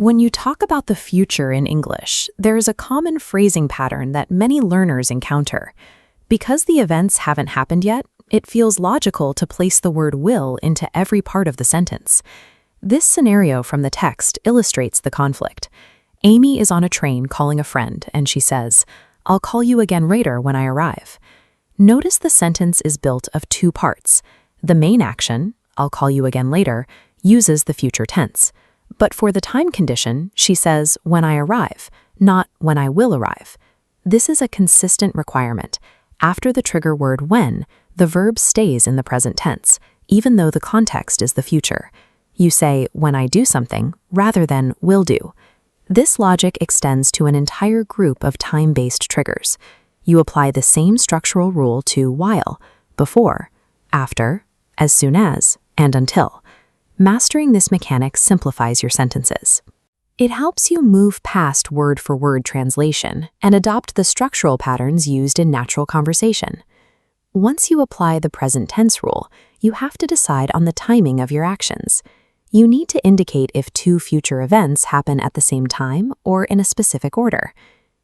When you talk about the future in English, there's a common phrasing pattern that many learners encounter. Because the events haven't happened yet, it feels logical to place the word will into every part of the sentence. This scenario from the text illustrates the conflict. Amy is on a train calling a friend, and she says, "I'll call you again later when I arrive." Notice the sentence is built of two parts. The main action, "I'll call you again later," uses the future tense. But for the time condition, she says, "when I arrive," not "when I will arrive." This is a consistent requirement. After the trigger word when, the verb stays in the present tense, even though the context is the future. You say, "when I do something," rather than "will do." This logic extends to an entire group of time-based triggers. You apply the same structural rule to while, before, after, as soon as, and until. Mastering this mechanic simplifies your sentences. It helps you move past word-for-word translation and adopt the structural patterns used in natural conversation. Once you apply the present tense rule, you have to decide on the timing of your actions. You need to indicate if two future events happen at the same time or in a specific order.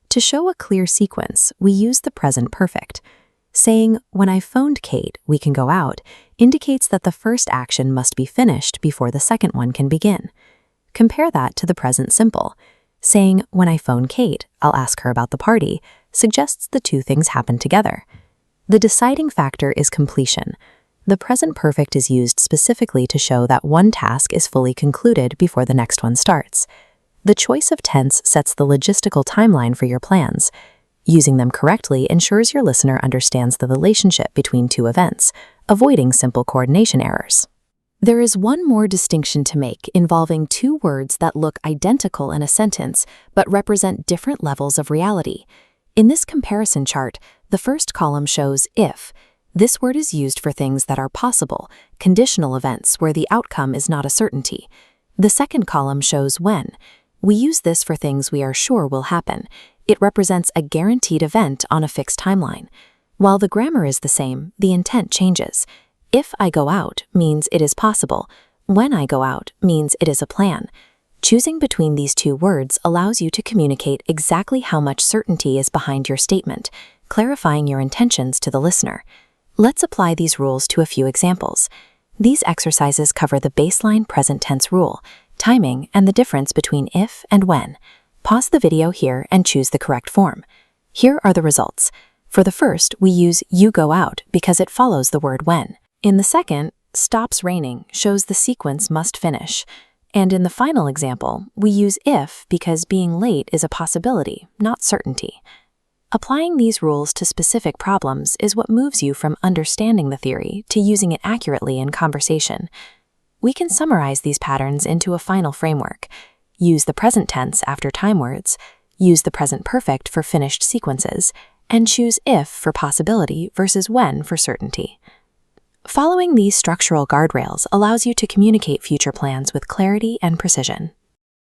To show a clear sequence, we use the present perfect. Saying, "when I phoned Kate, we can go out," indicates that the first action must be finished before the second one can begin. Compare that to the present simple. Saying, "when I phone Kate, I'll ask her about the party," suggests the two things happen together. The deciding factor is completion. The present perfect is used specifically to show that one task is fully concluded before the next one starts. The choice of tense sets the logistical timeline for your plans. Using them correctly ensures your listener understands the relationship between two events, avoiding simple coordination errors. There is one more distinction to make involving two words that look identical in a sentence but represent different levels of reality. In this comparison chart, the first column shows if. This word is used for things that are possible, conditional events where the outcome is not a certainty. The second column shows when. We use this for things we are sure will happen. It represents a guaranteed event on a fixed timeline. While the grammar is the same, the intent changes. If I go out means it is possible. When I go out means it is a plan. Choosing between these two words allows you to communicate exactly how much certainty is behind your statement, clarifying your intentions to the listener. Let's apply these rules to a few examples. These exercises cover the baseline present tense rule, timing, and the difference between if and when. Pause the video here and choose the correct form. Here are the results. For the first, we use "you go out" because it follows the word when. In the second, "stops raining" shows the sequence must finish. And in the final example, we use "if" because being late is a possibility, not certainty. Applying these rules to specific problems is what moves you from understanding the theory to using it accurately in conversation. We can summarize these patterns into a final framework. Use the present tense after time words, use the present perfect for finished sequences, and choose if for possibility versus when for certainty. Following these structural guardrails allows you to communicate future plans with clarity and precision.